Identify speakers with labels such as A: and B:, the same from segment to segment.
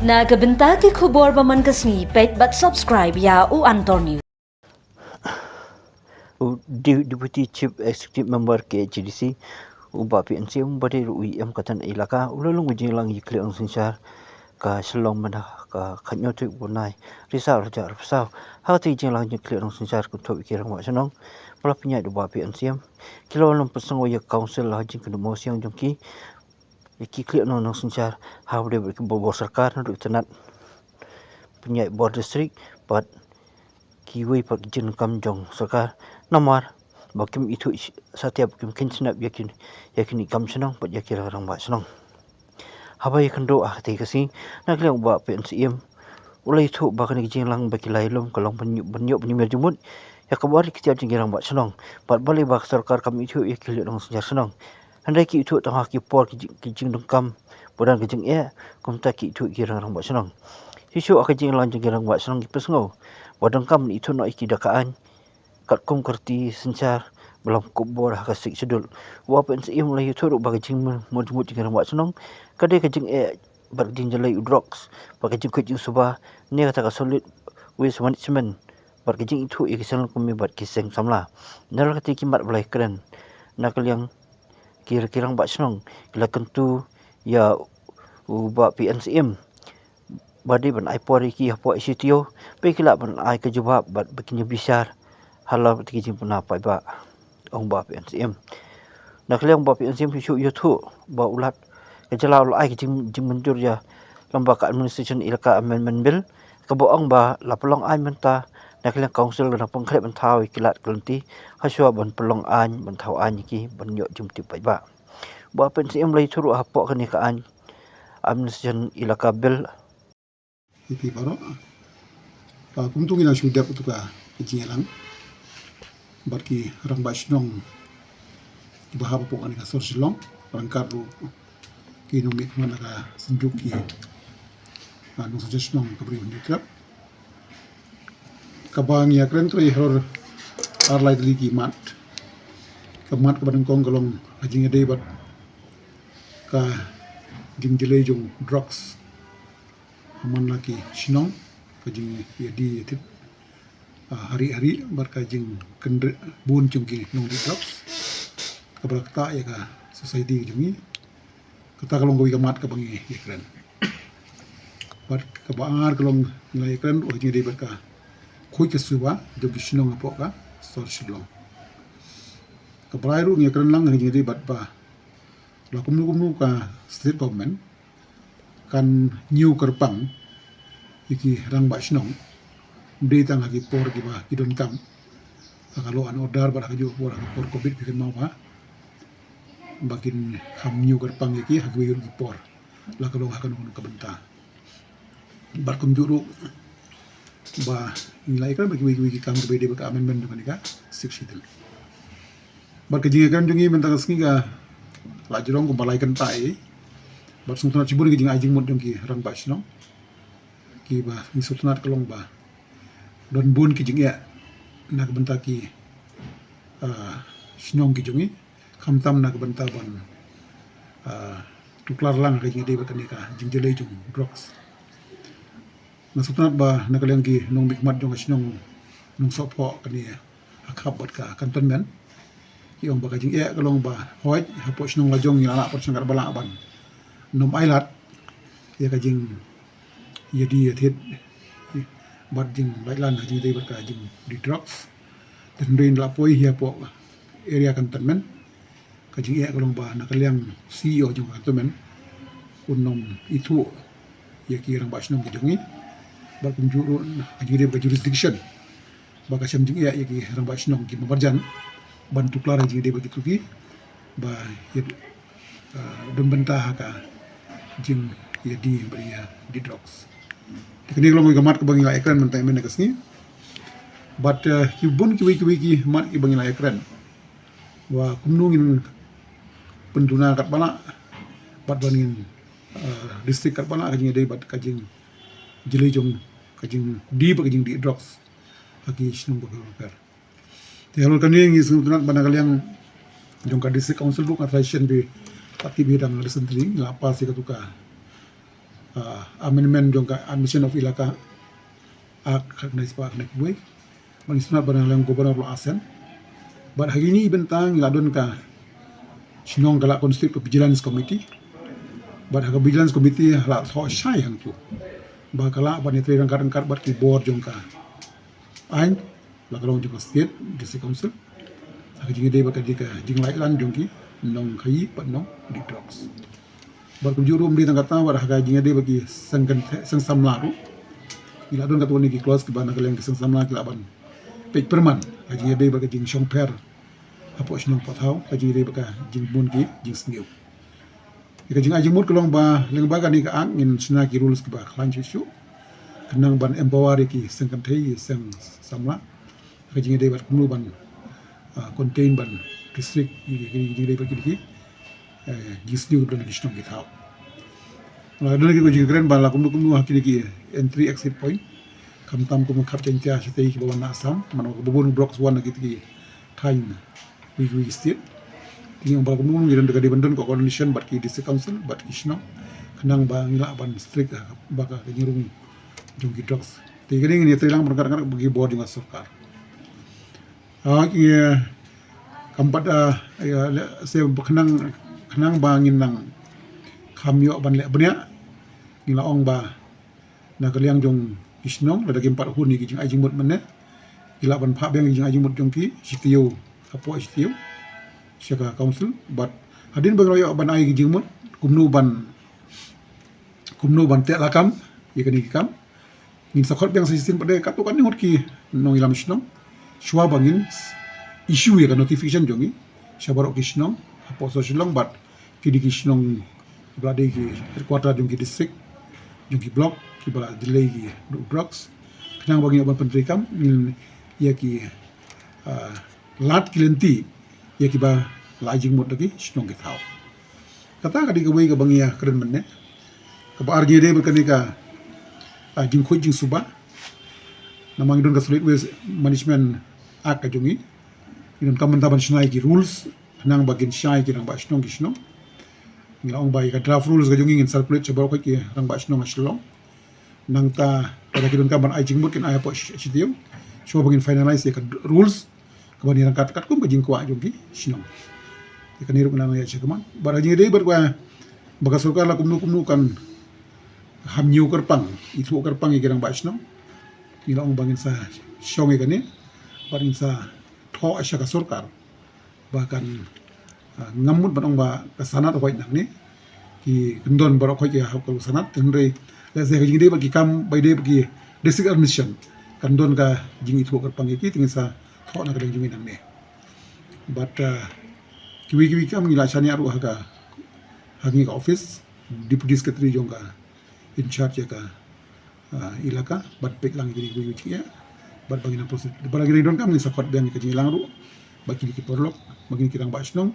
A: Nagabenta ki khubor baman kasni pet but subscribe ya u Antor News.
B: Deputy Chief Executive Member KHDC uba PNC umbade UIM katan ilaka ulalung ujing lang yikli ang sinsar ka selong mana ka kanyotu bunai risau raja risau hati jing lang yikli ang sinsar ku top ikirang wa senong pala pinya uba PNC kilo lang pesang ya council lah jing kena mosi yang jongki ikli ang sinsar hawde bobor sarkar ndu tenat pinya board district but kiwi pak jin kamjong sarkar namar bakim itu setiap bakim kinsinap yakin ikam senang pat yakin orang ba senang habai kendo te kasi naklang ba PNCM ulai thu ba kan jing lang baki lailum kalong banyo penyemer jumut ya kabar kita jing orang ba senang pat bali ba sarkar kam itu yakil long sejar senang handai ki itu tang ki por ki jing dengkam bodan ki jing kumta ki itu orang ba senang sisu akajing lang jing orang ba senang ki pesngau bodangkam itu no ikidakaan kat kum kerti sencar belam kubur kasik sedul wa PNCM mulai turuk bagi jing mujmut jing rawat senong kade ke jing bar jing jalai udrox bagi jing kujing suba ni kata ka solid waste management bar jing itu ikisal kumi bar kiseng samla nal kati kimat belai keren nakal yang kira-kira ba senong kila kentu ya uba PNCM badi ban ai pori ki hapo isitio pe kila ban ai ke jawab bat bikin bisar halau tiki jing puna pai ba ong ba PNCM nak leng ba PNCM hisu yutu ba ulat ke jalau ai ke jing menjur ya lembaga administration ilaka amendment bill ke boong ba la pelong ai menta nak leng council na pengkret mentau kilat kelenti hasua ban pelong an mentau an ki ban yo jum ti pai ba PNCM lai turu hapo kenikaan administration ilaka bill
C: Ipi paro kumtungin ang syudap ito ka kijingalang barki rang basnong ibahaba po kanina sorsilong rang karlo kinumit man naka senjuki anong suggestion kabri hunditrap kabang ya krentro ihor arlay ligi mat kamat kabadang kong galong ajing debat ka jingjele jong drugs aman laki sinong kajing ya di tip hari-hari berkajing kendre bun cungki nong di drops kabrakta ya ka society jungi kata kalong gawi kamat ka bangi ikran bar kabaar kalong ngai ikran ojing de berka koi ke suba jogi sinong apo ka sor silong kabrairu ngai ikran lang ngai de bat ba lakum nu ka state government kan new kerpang iki rang ba sinong de tang hagi por gi ba kidon kam kalau an order ba hagi por covid bikin mau ba bakin ham new kerpang iki hagi gi por la kalau hakan ka benta bar kum juru ba nilai kan bagi kam ke bede ba amendment ba ka 60 bar ke jinga kan jungi mentang sengi ga la jirong ko balai kan tai bar sungtuna cibur gi jinga ajing mod jongki rang ba sinong ki ba misutnat kelong ba don bun ki jing ya nak benta ki sinong ki jungi khamtam nak benta ban tuklar lang ka jing de ba kanika jing jele jung drugs masutnat ba nak leng ki nong bikmat jong sinong nong sopo kani akhab bat ka cantonment ki ong ba ka jing ya kelong ba hoi hapo sinong lajong ya anak persangkar bala ban nom ailat ya ka jing jadi ya thiet bat jing bailan jing dei bat ka jing di drugs dan rain la poi hia po area cantonment ka jing ya kalong ba nakaliang CEO jong cantonment unom itu ya kirang ba sinong jongi ba kum juru jing dei ba jurisdiction ba ka sam jing ya ki rang ba sinong ki mabarjan bantu klar jing dei ba gitu ki ba ya dum bentah ka jing ya di beria di drugs kini kalau mau mat ke bangi la ekran mentai men kasni but ki bun ki mat ki bangi la ekran wa kumnungin penduna kat bala bat bangin distrik kat bala kajing dei bat kajing jele jong kajing di kajing di drugs hagi sinung bakar te halor kani ngi sunat bana kaliang jong ka district council book authorization bi pati bidang lesentri la pa si katuka amendment jongka admission of ilaka ak na ispa ak buy bang sunat barang lang gubernur lo asen bar hari ini bentang ladon ka sinong kala constitute vigilance committee bar ha vigilance committee la tho shai hang tu ba kala ban itu rangkat bat ki board jongka ain la kalong jongka state district council ha jingi dei bat ka jing lai lan jongki nong khai pat nong di drugs bar ku jurum di tangkata bar ha jingi dei bagi sangkan sang samlaru ila don katuni ki close ki bana kaleng sang samla ki laban pek perman ha jingi dei bagi jing shong per apo sinong pathau ha jingi dei baka jing bun ki jing sngiu ika jing ajing mut kelong ba leng ba ni ka ang in sina ki rules ki ba klan chu kenang ban empower ki sangkan thei sang samla ha jingi dei bat kunu ban contain ban district di dei bagi ki jisniu don di snong ki thau la don ki ko jing grand ban la kunu hakini ki entry exit point kam tam ko khap chen tia sitei ki bawan asam man ko bubun blocks 1 ki ki thain we state tingi bal ko mun ngi daga di bandon ko condition bat ki district council bat ki snong kenang ba ngila ban strict ba ka nyurung jongki drugs te gani ni telang berkar-kar bagi board dengan sarkar ki kampat se kenang bangin nang kamyo ban le bnya ngila ong ba na kaliang jong isnong la dagi 4 hun ni jing ajing mut menne ila ban pha beng jing ajing mut jongki sitio apo sitio syaka council but hadin bang royo ban ai jing mut kumnu ban te lakam ikani kam min sakot beng sistem pada katukan ni hot ki nong ilam isnong shwa bangin issue ya notification jongi syabarok kisnong apo sosilong but kidi kisnong blade ki headquarter jongki district jongki block ki bala delay ki drugs kenang bagi ban pentrikam min ya ki lat kilenti ya ki ba lajing mot lagi snong ki thau kata ka di ka wei ka bangia keren menne ka ba arge de berkani ka jing khoi jing suba namang don ka solid waste management ak ka jongi idon kaman taban shnai ki rules nang bagin shai ki nang ba snong ki snong ngilong bai ka draft rules ka jongi ngin circulate chabar ko ki nang ba snong ashlong nang ta pada kidon kaman ai jing mut kin ai po sitio so bagin finalize ka rules ka bani rang kat kum ka jing kwa jongi snong ikan hirup nang ya cekaman barang dei berkwa baka surkar la kumnu kan hamnyu kerpang itu kerpang ikirang ba snong ngilong bangin sa syong ikani barin sa tho asya ka surkar bahkan ngamut banong ba kasanat ko nang ni ki kendon barok ko ki hakul sanat tenre la se jing dei bagi kam bai dei bagi district admission kandon ka jing itu kerpang iki tingin sa tho na ka jing nang ni but kiwi kam ngila chani aru haga hangi ka office deputy secretary jongka in charge ka ilaka bat pek lang gini gui ya bat bagi na proses bat gini don kam ni sakot bang ka jingilang ru bagi ki porlok bagi kirang basnong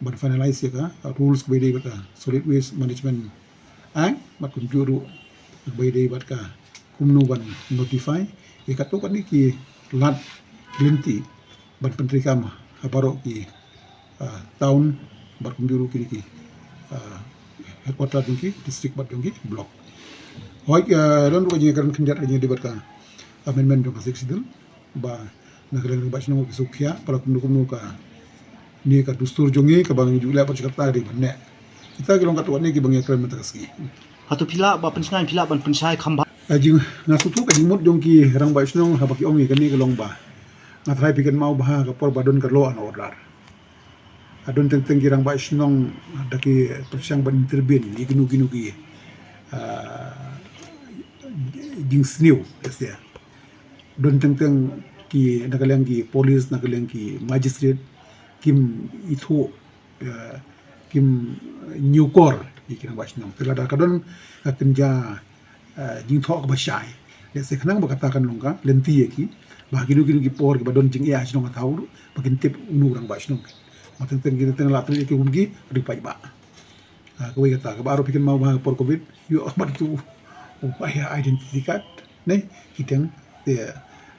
C: bat finalize ka rules by day ka solid waste management act bat kun juru by day bat ka kumnu ban notify ikato kan ni ki lat linti bat pentri kam habaro ki town bat kun juru ki headquarter dongki district bat dongki block hoi don ko jinga kan kenjat jinga debat ka amendment jong kasik sidul ba nagalang ba sino ko sukya para kumnu ka ni ka dustur jongi ka bang jula pa chakta di banne kita kilong ka tuan ni ki bang yakran mataski
B: hatu pila ba pensnai pila ban pensai khamba
C: ajing ngasutu ka jingmut jongki rang ba sino habaki ongi kan ni kilong ba ngatrai pikan mau bah ka por badon ka law and order adon teng girang ba sino daki persyang ban intervene iginu ki jing sniu ya don teng ki nakalang ki police nakalang ki magistrate kim itu kim nyukor ikirang ba sino telada kadon kenja jing thok ba shai ya se khanang ba katakan longka lenti ki ba ginu ki por ki badon jing ya sino ngataur bakin tip unurang ba sino mateng teng latri ki umgi ripai ba ko kata ka baru pikin mau ba por covid yo amat tu upaya identity card ne kitang ya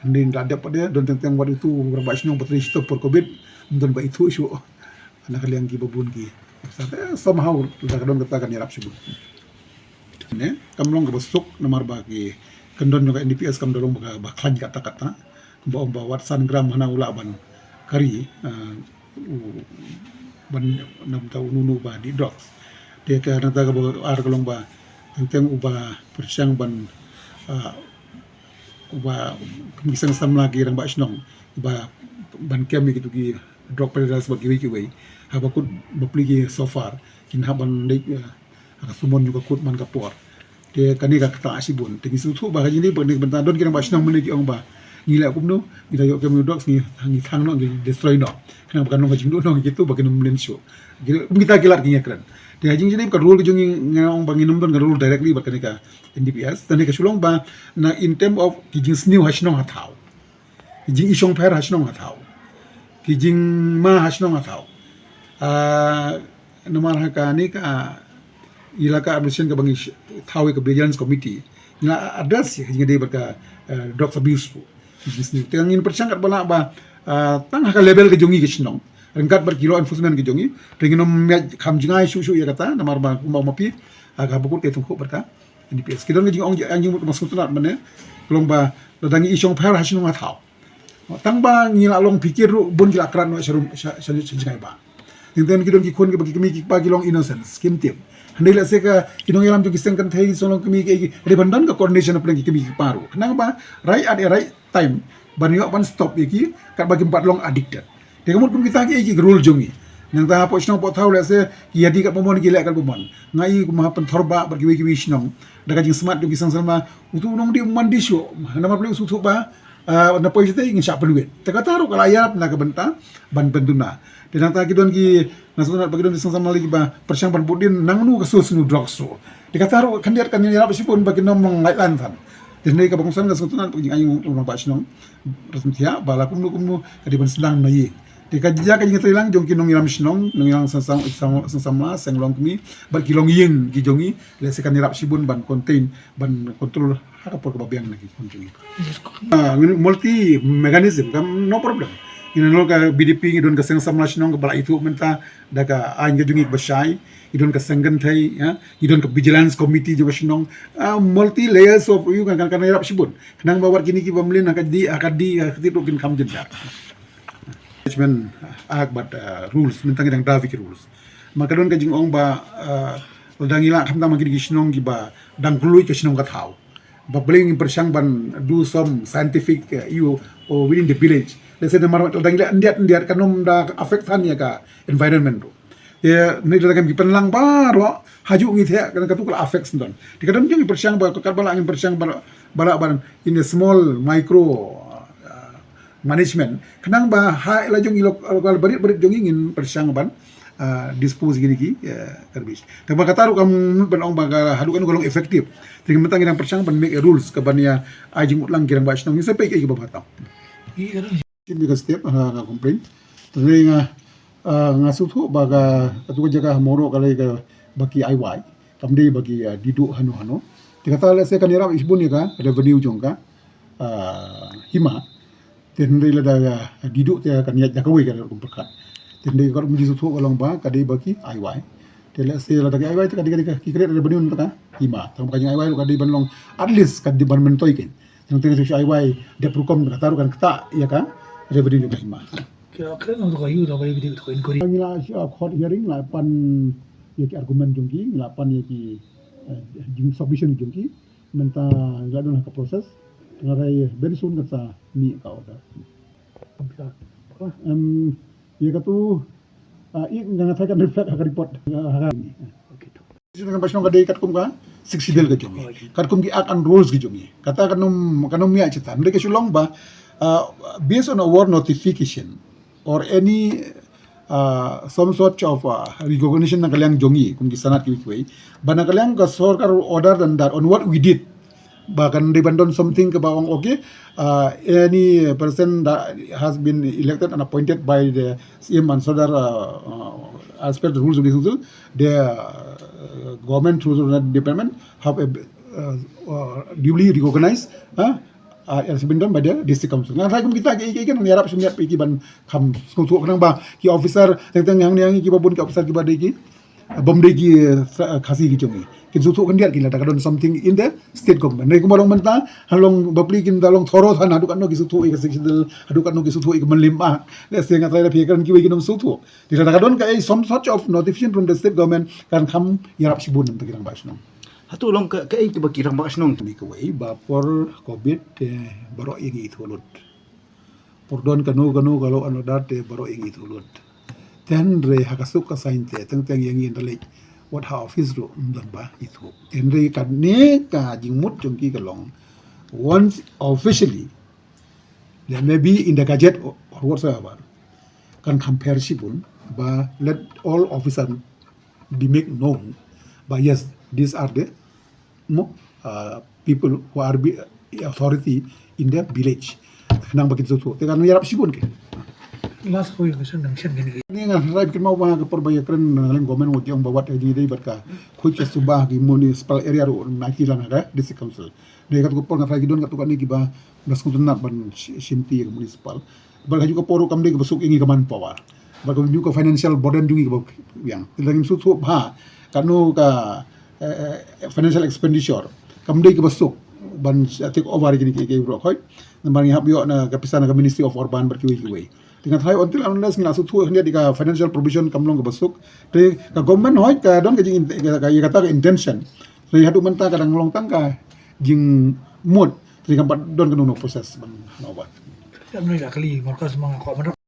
C: ndin dadap pada don teng wad itu berapa sino bateri stop por covid don ba itu isu anak kalian ki babun ki somehow kadang katakan yarap sibuk ne kamlong ka basuk namar ba ki kendon juga NDPS kam dolong ba klan kata-kata ba watsan gram hana ula ban kari ban nam tau nunu ba di drugs dia ka nata ka ar kalong ba tentang uba persiang ban uba kemisang sam lagi rang ba snong uba ban kem gitu ki drug pedas ba kiwi kiwi haba kut bapligi so far kin haban dei sumon juga kut man kapor dia kani ka kata asibun tingi sutu ba kajini benta don kirang ba snong menegi ong ba ngila kumno kita yok kemi dogs ni hangi thang no destroy no kana bukan no ngajing do no gitu bakin mlen show kita kilat kinya keren dia jing jini ka rule ke jungi ngong banginum don ka rule directly ba kanika NDPS tani ka sulong ba na in term of kijing snew hasnong hathau kijing isong phair hasnong hathau kijing ma hasnong hathau nomor hakani ka ilaka admission ka bangi thawe ka vigilance committee na address ya kijing dei ba drug abuse bisnis tengin persangkat bala ba tang ka level ke jongi ke sinong rengkat ber kilo enforcement ke jongi tengin kham jingai su ya kata namar ba mau mapi aga bukut ke tungku berka NDPS kidon ke jing ong anjing masuk tunat mane kelong ba dadangi isong phar hasinong athau tang ba ngila long pikir bun kila kran no serum jingai ba tingten kidon ki kon ke bagi kemi ki pa kilong innocence kim tip handai la se ka kidong yalam tu kiseng kan thai solong kemi ke rebandan ka coordination aplang ki kemi ki paru kenang ba right at the right time banyo ban stop iki kat bagi 4 long addicted de kamut pun kita ki rule jongi nang ta po snong po thau la se yadi kat pomon ki lek kat pomon ngai ku ma pen thorba ber ki wi snong daga jing smart ki sang sama utu nong di mandi sho nama ple su ba na po ite ngin sha peluit te kata ro kala ayap na ka benta ban bentuna de nang ta ki don ki nasunat bagi don sang sama lagi ba persyang ban budin nang nu ka su drugs so de kata ro kandiat kan ya sipun bagi nom ngai lan tan Jadi ka bangsan ka sutunan paging ayong urang pa sinong resmtia bala kumnu kadiban sedang nayi. Di ka jija ka jingi lang jong kinong iram sinong nong ilang sama senglong kami bar kilong yin gi jongi le se kan irap sibun ban contain ban kontrol haka por ka babiang lagi konjongi. Multi mechanism kam no problem. Ino ka BDP ngidon ka seng samla sinong ka bala itu menta daga ain ka jungi basai idon ka senggan thai ya idon ka vigilance committee juga sinong multi layers of you kan irap sibun kenang bawar kini ki bamlin akadi khati kin kam jenjar management but rules mentang idang traffic rules maka don ka jing ong ba dangila kham tam ki sinong ki ba dang klui ka sinong ka thau ba bling persang ban do some scientific you or within the village let's say the marwat dangila ndiat kanom da affect han ya ka environment ya ni dalam ki penlang baro haju ngi the kan ka tukul affects don dikadam jeng persiang ba ka bala angin persiang bala in a small micro management kenang ba ha la jong lokal berit jong ingin persiang ban dispose gini ki garbage tapi kata ru kam ban ong ba hadu kan golong efektif ting mentang yang persiang ban make rules ka ban ya ajing utlang kirang ba snong ni sampai ki ba batang ini ka step ha complain tengah ngasuh tu baga katu jaga moro kalai ka baki IY kamdei bagi diduk hanu dikata le se kan irap isbun ka revenue jongka hima tendai la da diduk te kan ya jakawi ka kumperkat tendai ka muji su kalong ba kadai baki IY tele se la da IY te kadai ki create revenue ta hima tang kanya IY kadai banlong at least kadai ban mentoi kin tang teng su IY de prokom kata kan kata ya ka revenue ka hima
D: kira untuk kayu atau kayu gitu kayu kori.
C: Ngila court hearing lapan yaki argumen jongki lapan yaki jing submission jongki menta gadon ka proses ngarai very soon kata mi ka order. Ya katu ngan thai kan reflect ka report ha ni. Okay to. Dengan pasang ka dei kat kum ka 60 del ka jongi. Kat kum ki act and rules ki jongi. Kata kanom mi achita. Ndeke sulong ba based on a war notification or any some sort of recognition na kalyang jongi kung gisanat kiwi bana kalyang ka sorkar order than that on what we did bakan dependon something ka bawang okay any person that has been elected and appointed by the CM and so that as per the rules of the council the government through the department have a duly recognized has been done by the district council. Ngan kum kita ikan nyarap sumiat iki ban kham sutu nang ba ki officer teng yang ki babun ki officer ki badai ki bomdegi khasi gi chungi kin su thu kan dia kin la ta something in the state government nei kumalong menta halong bapli kin dalong thoro than adu kan no gi su thu i section adu kan no gi su thu i manlim ma le senga trai la phi kan ki wi kin su thu ti la kadon ka some sort of notification from the state government kan kham yarap sibun nam takirang basno
B: Hatu long ka ai tiba kirang bakas nong.
C: ni ko wei ba por covid baro igi thulut por don kanu kalau anu dat baro igi thulut ten re hakasuk ka sain te teng yang yin dale what how office ro dan ba itu ten re ka ne ka jingmut jong ki kalong once officially there may be in the gazette or whatsoever kan compare sibun ba let all officers be make known but yes these are the people who are authority in the village nang bakit so te kan yarap sibun ke
D: last ko yung gusto ng siya ganito.
C: ni nga right kin mau ba ka perbaya kren ng gomen wo yang bawat di dei barka khu che subah gi municipal area ro na ki lang ada district council de kat ko por nga fagi don kat ko ni ki ba das ko na ban simti municipal barka juga poru kam de besuk ingi kaman power barka juga financial burden juga ba yang lagi su thu ba kanu ka financial expenditure kam de ki besuk ban take over gini ke bro khoi nambang hab yo na kapisan ka ministry of urban berkiwi dengan thai until unless ngila su thu hanya di ka financial provision kamlong ka basuk te ka government hoi ka don ka jing ka kata ka intention re hadu menta kadang long tang ka jing mood te ka don ka no proses ban nawat
D: Ano nila kali markas mga ko